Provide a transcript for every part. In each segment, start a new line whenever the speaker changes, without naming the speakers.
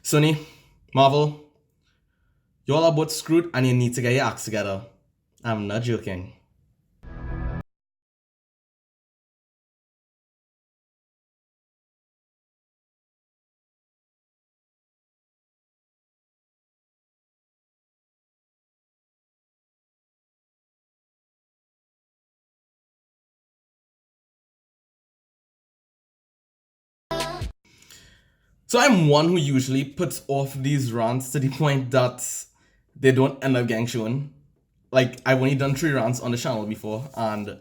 Sony, Marvel, you all are both screwed and you need to get your acts together. I'm not joking. So I'm one who usually puts off these rants to the point that they don't end up getting shown. Like, I've only done 3 rants on the channel before, and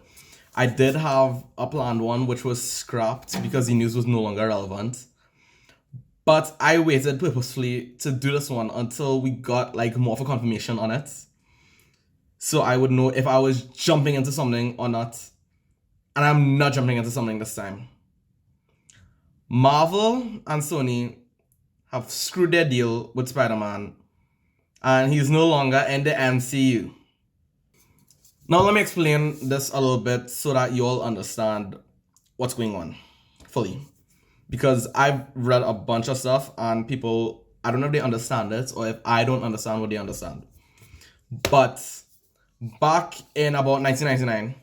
I did have a planned one which was scrapped because the news was no longer relevant. But I waited purposefully to do this one until we got like more of a confirmation on it. So I would know if I was jumping into something or not. And I'm not jumping into something this time. Marvel and Sony have screwed their deal with Spider-Man, and he's no longer in the MCU. Now let me explain this a little bit so that you all understand what's going on fully. Because I've read a bunch of stuff and people, I don't know if they understand it or if I don't understand what they understand. But back in about 1999,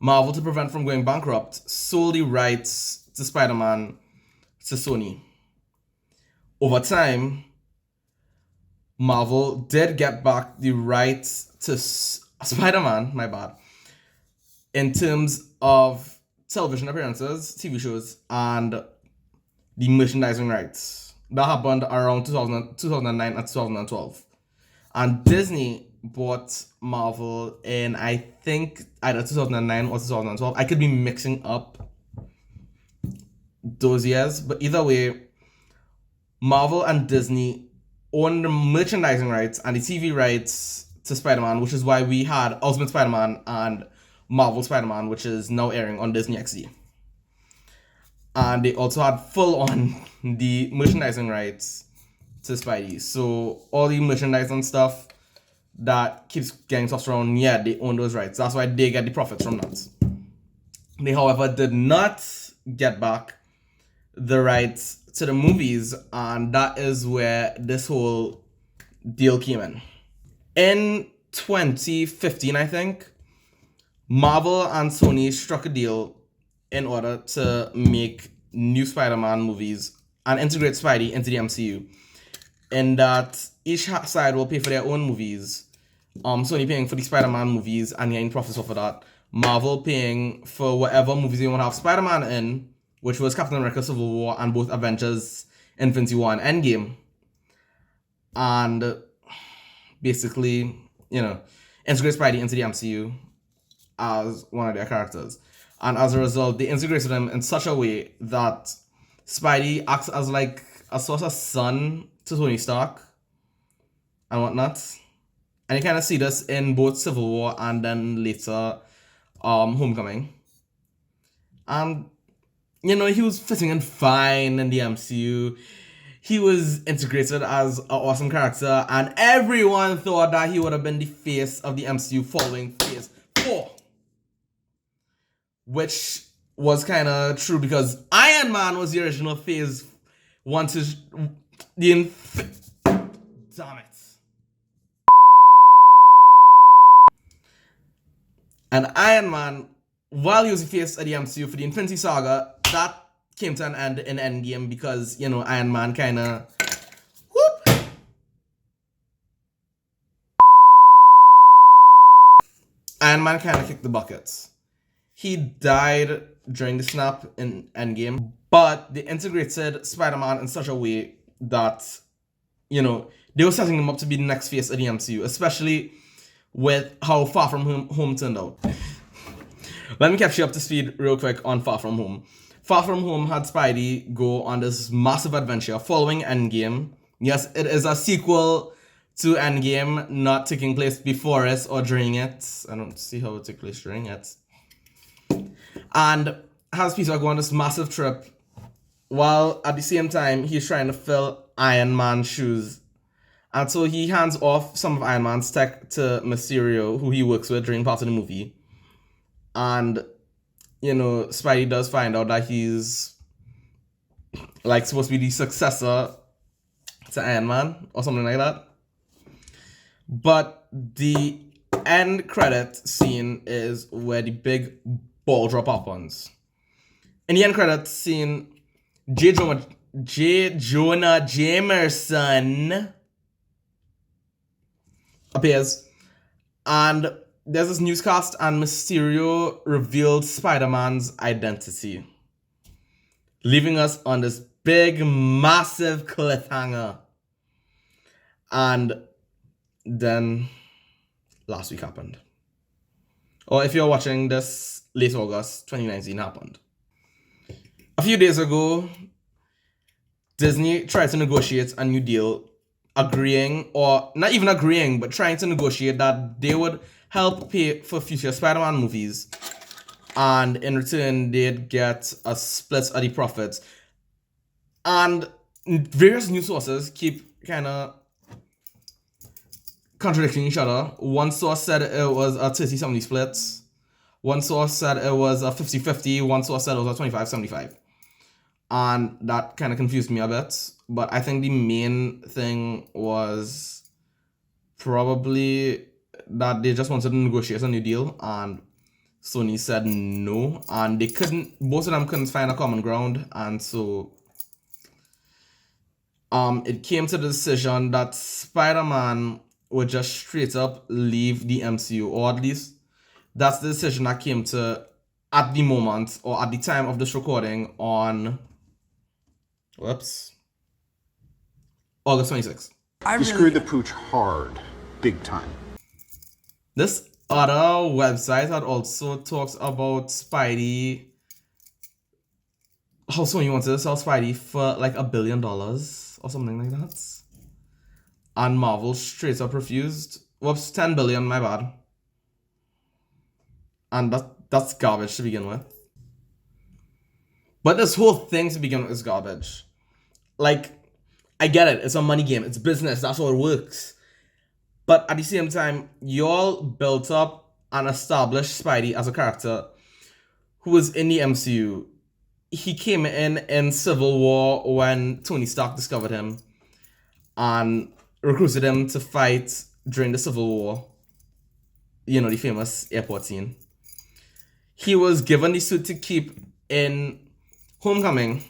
Marvel, to prevent from going bankrupt, sold the rights to Spider-Man to Sony. Over time, Marvel did get back the rights to Spider-Man, my bad, in terms of television appearances, TV shows, and the merchandising rights. That happened around 2009 and 2012. And Disney bought Marvel in, I think, either 2009 or 2012. I could be mixing up those years, but either way, Marvel and Disney own the merchandising rights and the TV rights to Spider-Man, which is why we had Ultimate Spider-Man and Marvel Spider-Man, which is now airing on Disney XD. And they also had full on the merchandising rights to Spidey. So all the merchandising stuff that keeps getting tossed around, yeah, they own those rights. That's why they get the profits from that. They, however, did not get back the rights to the movies, and that is where this whole deal came in. In 2015, I think, Marvel and Sony struck a deal in order to make new Spider-Man movies and integrate Spidey into the MCU. In that each side will pay for their own movies. Sony paying for the Spider-Man movies and getting profits off of that. Marvel paying for whatever movies they want to have Spider-Man in, which was Captain America Civil War and both Avengers Infinity War and Endgame. And basically, integrate Spidey into the MCU as one of their characters. And as a result, they integrated him in such a way that Spidey acts as like a sort of son to Tony Stark and whatnot. And you kind of see this in both Civil War and then later Homecoming. And, he was fitting in fine in the MCU. He was integrated as an awesome character, and everyone thought that he would have been the face of the MCU following Phase 4. Which was kind of true because Iron Man was the original Phase 1 to... Damn it. And Iron Man, while he was the face of the MCU for the Infinity Saga, that came to an end in Endgame because, Iron Man kind of... Iron Man kind of kicked the buckets. He died during the snap in Endgame, but they integrated Spider-Man in such a way that, they were setting him up to be the next face of the MCU, especially with how Far From Home turned out. Let me catch you up to speed real quick on Far From Home. Far From Home had Spidey go on this massive adventure following Endgame. Yes, it is a sequel to Endgame, not taking place before it or during it. I don't see how it took place during it. And has Peter go on this massive trip while at the same time he's trying to fill Iron Man's shoes. And so he hands off some of Iron Man's tech to Mysterio, who he works with during part of the movie. And, Spidey does find out that he's, like, supposed to be the successor to Iron Man or something like that. But the end credit scene is where the big ball drop happens. In the end credit scene, J. Jonah Jameson appears, and there's this newscast, and Mysterio revealed Spider-Man's identity, leaving us on this big, massive cliffhanger. And then last week happened. Or if you're watching this, late August 2019 happened. A few days ago, Disney tried to negotiate a new deal, agreeing, or not even agreeing, but trying to negotiate that they would help pay for future Spider-Man movies, and in return they'd get a split of the profits. And various news sources keep kind of contradicting each other. One source said it was a 30-70 split. One source said it was a 50-50. One source said it was a 25-75. And that kind of confused me a bit. But I think the main thing was probably that they just wanted to negotiate a new deal, and Sony said no. And they couldn't, both of them couldn't find a common ground. And so it came to the decision that Spider-Man would just straight up leave the MCU, or at least that's the decision that came to at the moment, or at the time of this recording, on August 26th.
You screwed the pooch hard, big time.
This other website had also talked about Spidey, how Sony wanted to sell Spidey for like $1 billion or something like that. And Marvel straight up refused. Whoops, 10 billion, my bad. And that's garbage to begin with. But this whole thing to begin with is garbage. Like, I get it, it's a money game, it's business, that's how it works. But at the same time, y'all built up and established Spidey as a character who was in the MCU. He came in Civil War when Tony Stark discovered him and recruited him to fight during the Civil War. You know, the famous airport scene. He was given the suit to keep in Homecoming,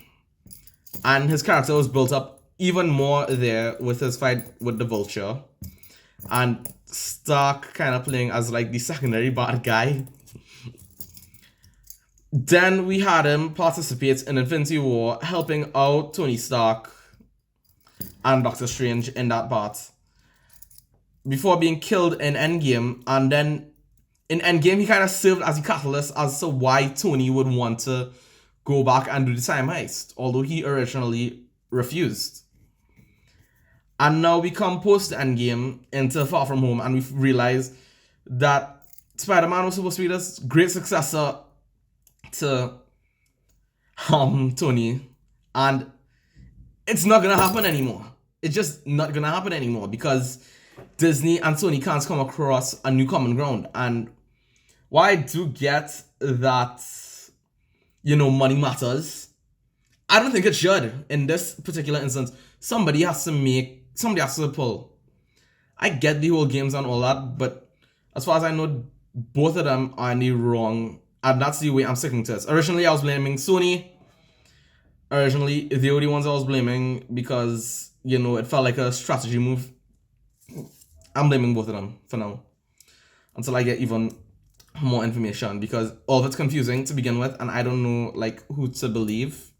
and his character was built up even more there with his fight with the Vulture, and Stark kind of playing as like the secondary bad guy. Then we had him participate in Infinity War, helping out Tony Stark and Doctor Strange in that part, before being killed in Endgame. And then in Endgame, he kind of served as the catalyst as to why Tony would want to go back and do the time heist, although he originally refused. And now we come post Endgame into Far From Home, and we realize that Spider-Man was supposed to be this great successor to Tony, and it's not gonna happen anymore. It's just not gonna happen anymore because Disney and Sony can't come across a new common ground. And while I do get that, you know, money matters, I don't think it should. In this particular instance, somebody has to pull. I get the whole games and all that, but as far as I know, both of them are in the wrong, and that's the way I'm sticking to it. Originally, I was blaming Sony. Originally, they were the ones I was blaming because, you know, it felt like a strategy move. I'm blaming both of them for now, until I get even more information, because all of it's confusing to begin with, and I don't know like who to believe.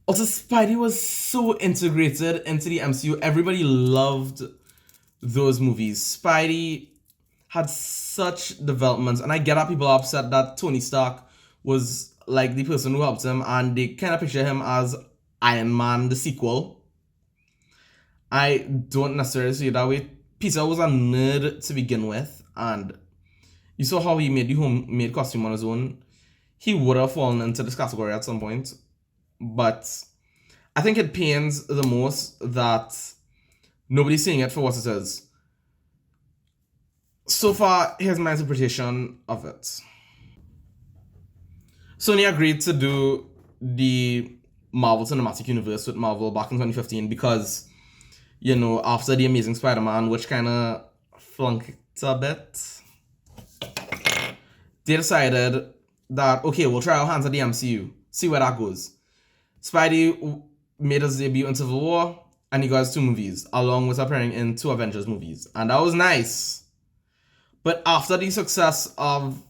Also, Spidey was so integrated into the MCU. Everybody loved those movies. Spidey had such developments, and I get that people are upset that Tony Stark was like the person who helped him, and they kind of picture him as Iron Man, the sequel. I don't necessarily see it that way. Peter was a nerd to begin with, and you saw how he made the homemade costume on his own. He would have fallen into this category at some point, but I think it pains the most that nobody's seeing it for what it is. So far, here's my interpretation of it. Sony agreed to do the Marvel Cinematic Universe with Marvel back in 2015 because, you know, after The Amazing Spider-Man, which kind of flunked a bit, they decided that, okay, we'll try our hands at the MCU, see where that goes. Spidey made his debut in Civil War, and he got his 2 movies, along with appearing in 2 Avengers movies. And that was nice. But after the success of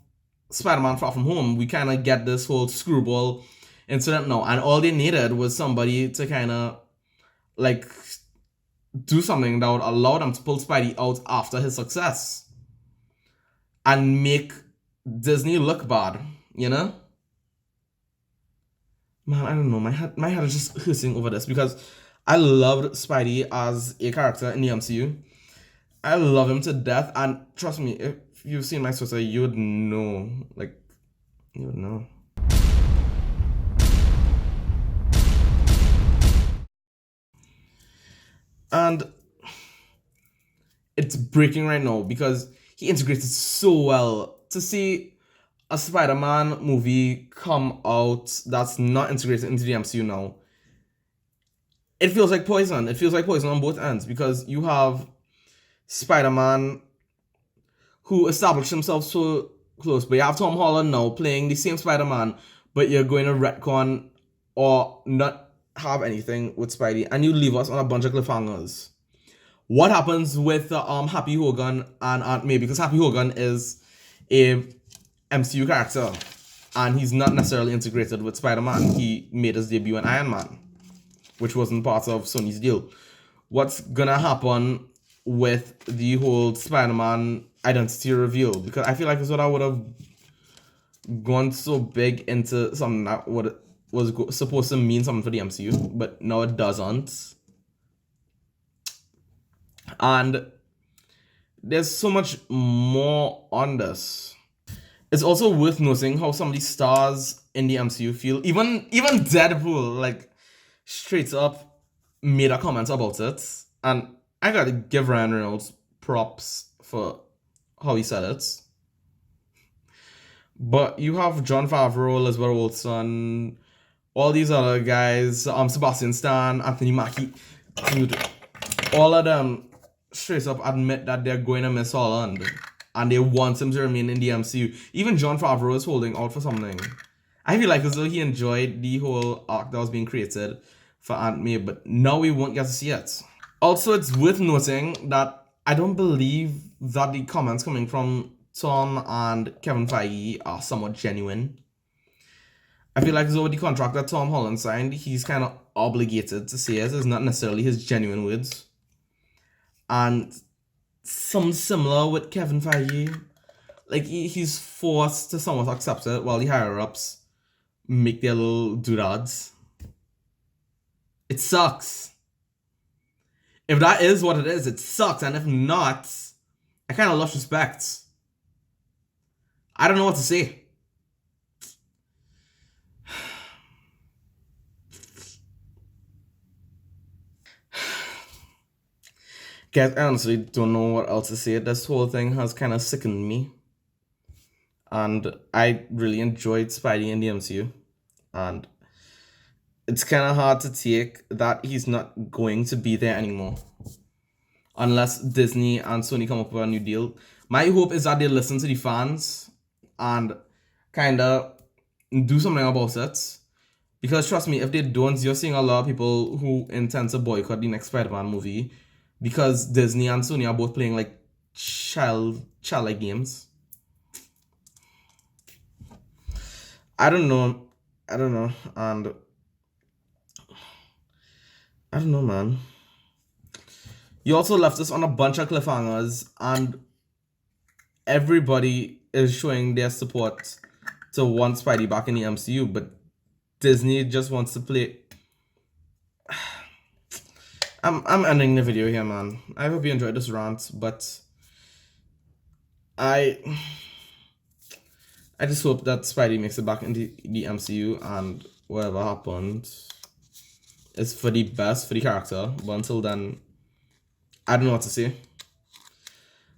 Spider-Man Far From Home, we kind of get this whole screwball incident now. And all they needed was somebody to kind of, like, do something that would allow them to pull Spidey out after his success. And make Disney look bad, you know? Man, I don't know. My head is just hurting over this because I loved Spidey as a character in the MCU. I love him to death, and trust me, if you've seen my Twitter, you would know. Like, you would know. And it's breaking right now because he integrated so well. To see a Spider-Man movie come out that's not integrated into the MCU now, it feels like poison. It feels like poison on both ends because you have Spider-Man who established himself so close, but you have Tom Holland now playing the same Spider-Man, but you're going to retcon or not have anything with Spidey, and you leave us on a bunch of cliffhangers. What happens with Happy Hogan and Aunt May? Because Happy Hogan is a MCU character, and he's not necessarily integrated with Spider-Man. He made his debut in Iron Man, which wasn't part of Sony's deal. What's gonna happen with the whole Spider-Man identity reveal? Because I feel like this would have gone so big into something that was supposed to mean something for the MCU, but no, it doesn't. And there's so much more on this. It's also worth noting how some of these stars in the MCU feel. Even Deadpool, like, straight up made a comment about it. And I gotta give Ryan Reynolds props for how he said it. But you have Jon Favreau, Elizabeth Olsen, all these other guys, Sebastian Stan, Anthony Mackie, dude, all of them straight up admit that they're going to miss Holland and they want him to remain in the MCU. Even Jon Favreau is holding out for something. I feel like as though he enjoyed the whole arc that was being created for Aunt May, but now we won't get to see it. Also, it's worth noting that I don't believe that the comments coming from Tom and Kevin Feige are somewhat genuine. I feel like though the contract that Tom Holland signed, he's kind of obligated to say it. It's not necessarily his genuine words. And some similar with Kevin Feige. Like, he's forced to somewhat accept it while the higher-ups make their little doodads. It sucks. If that is what it is, it sucks. And if not, I kind of lost respect. I don't know what to say. Guys, I honestly don't know what else to say. This whole thing has kind of sickened me. And I really enjoyed Spidey in the MCU. And it's kind of hard to take that he's not going to be there anymore. Unless Disney and Sony come up with a new deal. My hope is that they listen to the fans and kind of do something about it. Because trust me, if they don't, you're seeing a lot of people who intend to boycott the next Spider-Man movie. Because Disney and Sony are both playing like childlike games. I don't know. And I don't know, man. You also left us on a bunch of cliffhangers, and everybody is showing their support to want Spidey back in the MCU, but Disney just wants to play. I'm ending the video here, man. I hope you enjoyed this rant, but I just hope that Spidey makes it back into the MCU, and whatever happens is for the best for the character. But until then, I don't know what to say.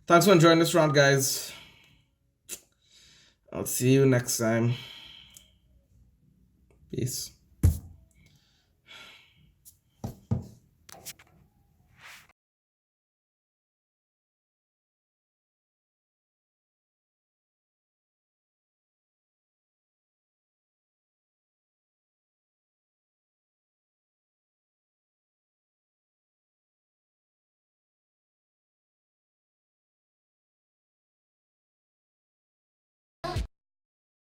Thanks for enjoying this rant, guys. I'll see you next time. Peace.